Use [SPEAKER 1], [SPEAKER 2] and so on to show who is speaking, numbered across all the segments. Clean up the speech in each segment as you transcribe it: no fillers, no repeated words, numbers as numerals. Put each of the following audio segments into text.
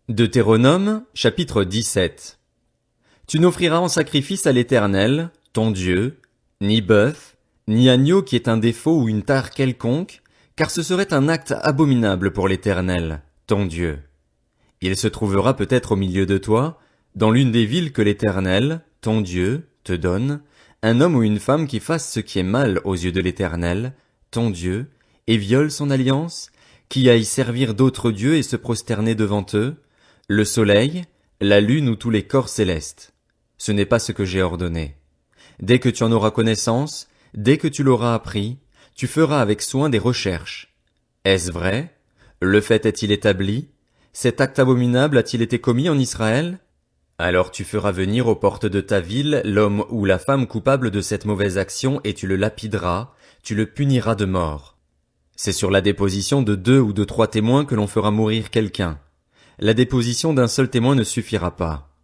[SPEAKER 1] Deutéronome, chapitre 17. Tu n'offriras en sacrifice à l'Éternel, ton Dieu, ni bœuf, ni agneau qui est un défaut ou une tare quelconque, car ce serait un acte abominable pour l'Éternel, ton Dieu. Il se trouvera peut-être au milieu de toi, dans l'une des villes que l'Éternel, ton Dieu, te donne, un homme ou une femme qui fasse ce qui est mal aux yeux de l'Éternel, ton Dieu, et viole son alliance, qui aille servir d'autres dieux et se prosterner devant eux, le soleil, la lune ou tous les corps célestes. Ce n'est pas ce que j'ai ordonné. Dès que tu en auras connaissance, dès que tu l'auras appris, tu feras avec soin des recherches. Est-ce vrai? Le fait est-il établi? Cet acte abominable a-t-il été commis en Israël? Alors tu feras venir aux portes de ta ville l'homme ou la femme coupable de cette mauvaise action et tu le lapideras, tu le puniras de mort. C'est sur la déposition de 2 ou de 3 témoins que l'on fera mourir quelqu'un. La déposition d'un seul témoin ne suffira pas.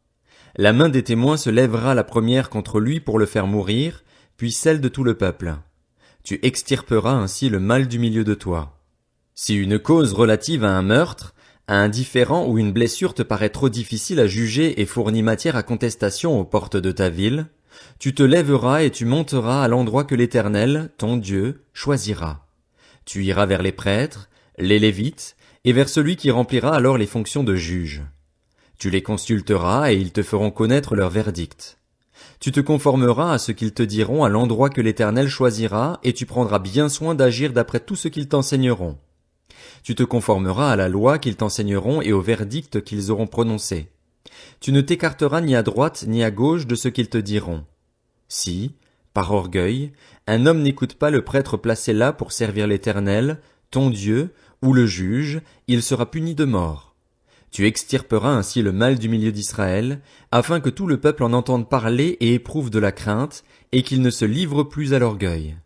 [SPEAKER 1] La main des témoins se lèvera la première contre lui pour le faire mourir, puis celle de tout le peuple. Tu extirperas ainsi le mal du milieu de toi. Si une cause relative à un meurtre, à un différend ou une blessure te paraît trop difficile à juger et fournit matière à contestation aux portes de ta ville, tu te lèveras et tu monteras à l'endroit que l'Éternel, ton Dieu, choisira. Tu iras vers les prêtres, les Lévites, et vers celui qui remplira alors les fonctions de juge. Tu les consulteras et ils te feront connaître leur verdict. Tu te conformeras à ce qu'ils te diront à l'endroit que l'Éternel choisira et tu prendras bien soin d'agir d'après tout ce qu'ils t'enseigneront. Tu te conformeras à la loi qu'ils t'enseigneront et au verdict qu'ils auront prononcé. Tu ne t'écarteras ni à droite ni à gauche de ce qu'ils te diront. Si, par orgueil, un homme n'écoute pas le prêtre placé là pour servir l'Éternel, ton Dieu, ou le juge, il sera puni de mort. Tu extirperas ainsi le mal du milieu d'Israël, afin que tout le peuple en entende parler et éprouve de la crainte, et qu'il ne se livre plus à l'orgueil.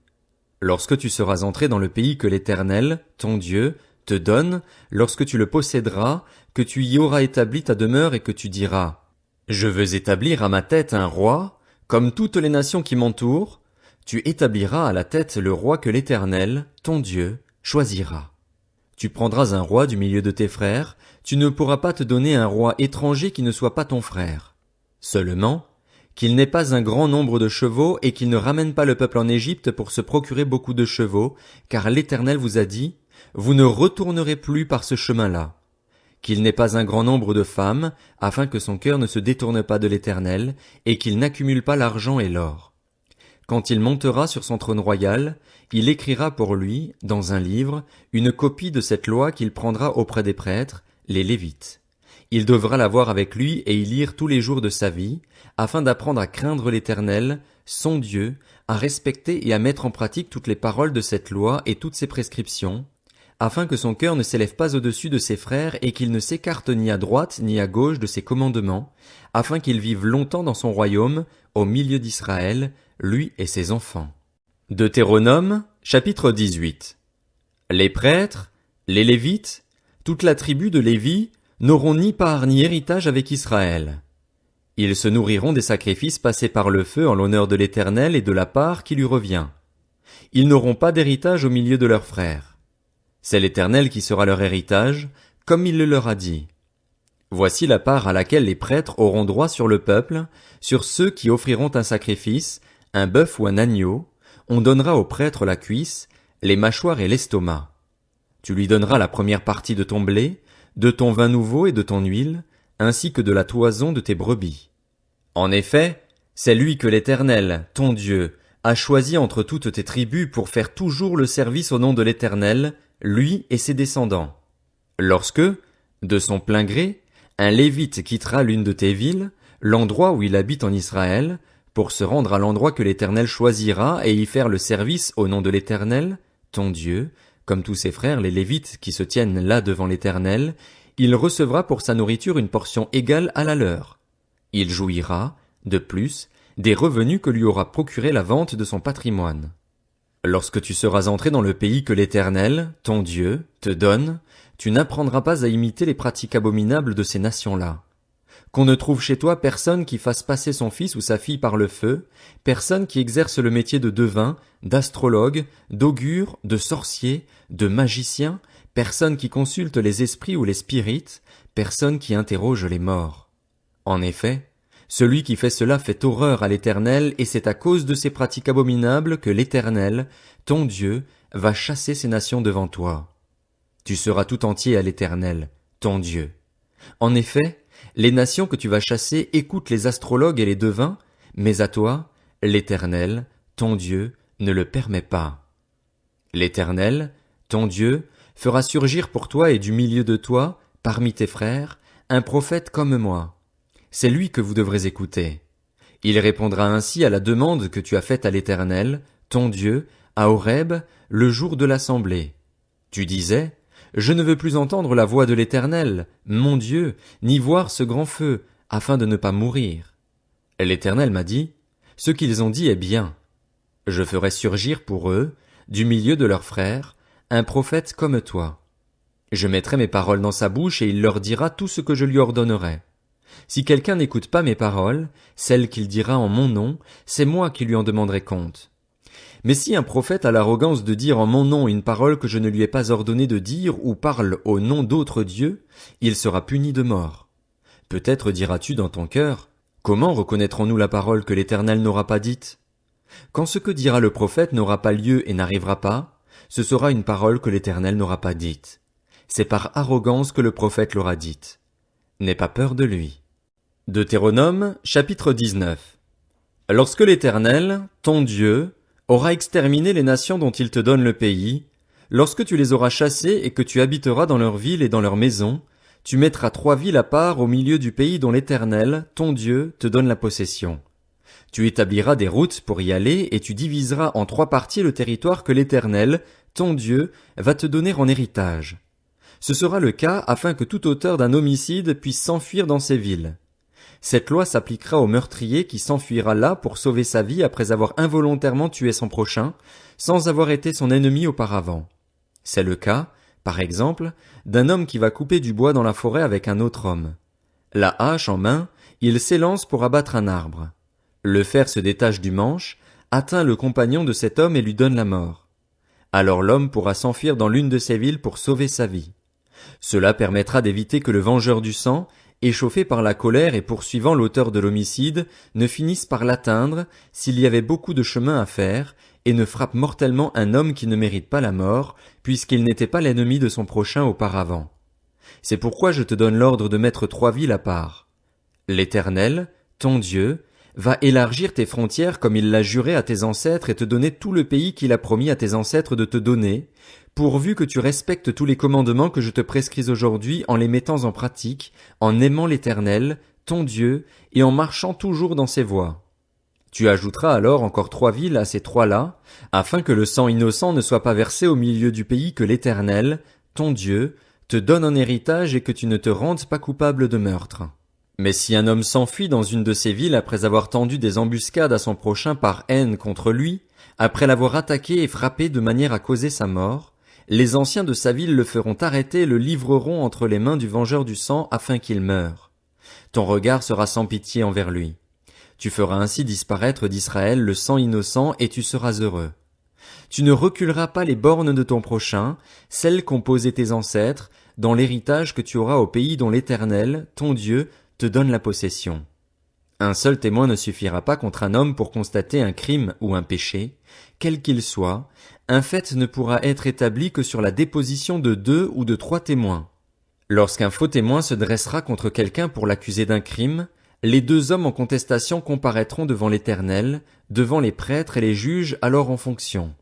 [SPEAKER 1] Lorsque tu seras entré dans le pays que l'Éternel, ton Dieu, te donne, lorsque tu le posséderas, que tu y auras établi ta demeure et que tu diras: Je veux établir à ma tête un roi, comme toutes les nations qui m'entourent, tu établiras à la tête le roi que l'Éternel, ton Dieu, choisira. Tu prendras un roi du milieu de tes frères, tu ne pourras pas te donner un roi étranger qui ne soit pas ton frère. Seulement, qu'il n'ait pas un grand nombre de chevaux et qu'il ne ramène pas le peuple en Égypte pour se procurer beaucoup de chevaux, car l'Éternel vous a dit: Vous ne retournerez plus par ce chemin-là. Qu'il n'ait pas un grand nombre de femmes, afin que son cœur ne se détourne pas de l'Éternel, et qu'il n'accumule pas l'argent et l'or. Quand il montera sur son trône royal, il écrira pour lui, dans un livre, une copie de cette loi qu'il prendra auprès des prêtres, les Lévites. Il devra la voir avec lui et y lire tous les jours de sa vie, afin d'apprendre à craindre l'Éternel, son Dieu, à respecter et à mettre en pratique toutes les paroles de cette loi et toutes ses prescriptions, afin que son cœur ne s'élève pas au-dessus de ses frères et qu'il ne s'écarte ni à droite ni à gauche de ses commandements, afin qu'il vive longtemps dans son royaume, au milieu d'Israël, lui et ses enfants. Deutéronome, chapitre 18. Les prêtres, les Lévites, toute la tribu de Lévi, n'auront ni part ni héritage avec Israël. Ils se nourriront des sacrifices passés par le feu en l'honneur de l'Éternel et de la part qui lui revient. Ils n'auront pas d'héritage au milieu de leurs frères. C'est l'Éternel qui sera leur héritage, comme il le leur a dit. Voici la part à laquelle les prêtres auront droit sur le peuple, sur ceux qui offriront un sacrifice, un bœuf ou un agneau. On donnera au prêtre la cuisse, les mâchoires et l'estomac. Tu lui donneras la première partie de ton blé, de ton vin nouveau et de ton huile, ainsi que de la toison de tes brebis. En effet, c'est lui que l'Éternel, ton Dieu, a choisi entre toutes tes tribus pour faire toujours le service au nom de l'Éternel, lui et ses descendants. Lorsque, de son plein gré, un Lévite quittera l'une de tes villes, l'endroit où il habite en Israël, pour se rendre à l'endroit que l'Éternel choisira et y faire le service au nom de l'Éternel, ton Dieu, comme tous ses frères les Lévites qui se tiennent là devant l'Éternel, il recevra pour sa nourriture une portion égale à la leur. Il jouira, de plus, des revenus que lui aura procuré la vente de son patrimoine. Lorsque tu seras entré dans le pays que l'Éternel, ton Dieu, te donne, tu n'apprendras pas à imiter les pratiques abominables de ces nations-là. Qu'on ne trouve chez toi personne qui fasse passer son fils ou sa fille par le feu, personne qui exerce le métier de devin, d'astrologue, d'augure, de sorcier, de magicien, personne qui consulte les esprits ou les spirites, personne qui interroge les morts. En effet, celui qui fait cela fait horreur à l'Éternel, et c'est à cause de ces pratiques abominables que l'Éternel, ton Dieu, va chasser ces nations devant toi. Tu seras tout entier à l'Éternel, ton Dieu. En effet, les nations que tu vas chasser écoutent les astrologues et les devins, mais à toi, l'Éternel, ton Dieu, ne le permet pas. L'Éternel, ton Dieu, fera surgir pour toi et du milieu de toi, parmi tes frères, un prophète comme moi. C'est lui que vous devrez écouter. Il répondra ainsi à la demande que tu as faite à l'Éternel, ton Dieu, à Horeb, le jour de l'assemblée. Tu disais, je ne veux plus entendre la voix de l'Éternel, mon Dieu, ni voir ce grand feu, afin de ne pas mourir. L'Éternel m'a dit, ce qu'ils ont dit est bien. Je ferai surgir pour eux, du milieu de leurs frères, un prophète comme toi. Je mettrai mes paroles dans sa bouche et il leur dira tout ce que je lui ordonnerai. Si quelqu'un n'écoute pas mes paroles, celles qu'il dira en mon nom, c'est moi qui lui en demanderai compte. Mais si un prophète a l'arrogance de dire en mon nom une parole que je ne lui ai pas ordonné de dire ou parle au nom d'autres dieux, il sera puni de mort. Peut-être diras-tu dans ton cœur, comment reconnaîtrons-nous la parole que l'Éternel n'aura pas dite? Quand ce que dira le prophète n'aura pas lieu et n'arrivera pas, ce sera une parole que l'Éternel n'aura pas dite. C'est par arrogance que le prophète l'aura dite. N'aie pas peur de lui. Deutéronome, chapitre 19. Lorsque l'Éternel, ton Dieu, aura exterminé les nations dont il te donne le pays, lorsque tu les auras chassées et que tu habiteras dans leurs villes et dans leurs maisons, tu mettras 3 villes à part au milieu du pays dont l'Éternel, ton Dieu, te donne la possession. Tu établiras des routes pour y aller et tu diviseras en 3 parties le territoire que l'Éternel, ton Dieu, va te donner en héritage. Ce sera le cas afin que tout auteur d'un homicide puisse s'enfuir dans ces villes. Cette loi s'appliquera au meurtrier qui s'enfuira là pour sauver sa vie après avoir involontairement tué son prochain, sans avoir été son ennemi auparavant. C'est le cas, par exemple, d'un homme qui va couper du bois dans la forêt avec un autre homme. La hache en main, il s'élance pour abattre un arbre. Le fer se détache du manche, atteint le compagnon de cet homme et lui donne la mort. Alors l'homme pourra s'enfuir dans l'une de ces villes pour sauver sa vie. Cela permettra d'éviter que le vengeur du sang, échauffé par la colère et poursuivant l'auteur de l'homicide, ne finisse par l'atteindre s'il y avait beaucoup de chemin à faire, et ne frappe mortellement un homme qui ne mérite pas la mort, puisqu'il n'était pas l'ennemi de son prochain auparavant. C'est pourquoi je te donne l'ordre de mettre 3 villes à part. L'Éternel, ton Dieu, va élargir tes frontières comme il l'a juré à tes ancêtres et te donner tout le pays qu'il a promis à tes ancêtres de te donner, pourvu que tu respectes tous les commandements que je te prescris aujourd'hui en les mettant en pratique, en aimant l'Éternel, ton Dieu, et en marchant toujours dans ses voies. Tu ajouteras alors encore 3 villes à ces 3-là, afin que le sang innocent ne soit pas versé au milieu du pays que l'Éternel, ton Dieu, te donne en héritage et que tu ne te rendes pas coupable de meurtre. Mais si un homme s'enfuit dans une de ces villes après avoir tendu des embuscades à son prochain par haine contre lui, après l'avoir attaqué et frappé de manière à causer sa mort, les anciens de sa ville le feront arrêter et le livreront entre les mains du vengeur du sang afin qu'il meure. Ton regard sera sans pitié envers lui. Tu feras ainsi disparaître d'Israël le sang innocent et tu seras heureux. Tu ne reculeras pas les bornes de ton prochain, celles qu'ont posées tes ancêtres, dans l'héritage que tu auras au pays dont l'Éternel, ton Dieu, te donne la possession. Un seul témoin ne suffira pas contre un homme pour constater un crime ou un péché, quel qu'il soit, un fait ne pourra être établi que sur la déposition de 2 ou de 3 témoins. Lorsqu'un faux témoin se dressera contre quelqu'un pour l'accuser d'un crime, les 2 hommes en contestation comparaîtront devant l'Éternel, devant les prêtres et les juges alors en fonction.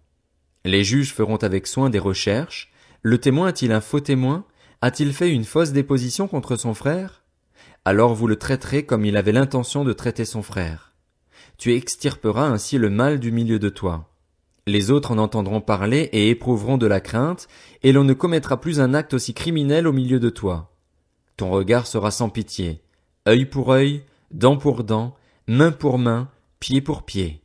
[SPEAKER 1] Les juges feront avec soin des recherches. Le témoin a-t-il un faux témoin? A-t-il fait une fausse déposition contre son frère? Alors vous le traiterez comme il avait l'intention de traiter son frère. Tu extirperas ainsi le mal du milieu de toi. Les autres en entendront parler et éprouveront de la crainte, et l'on ne commettra plus un acte aussi criminel au milieu de toi. Ton regard sera sans pitié, œil pour œil, dent pour dent, main pour main, pied pour pied.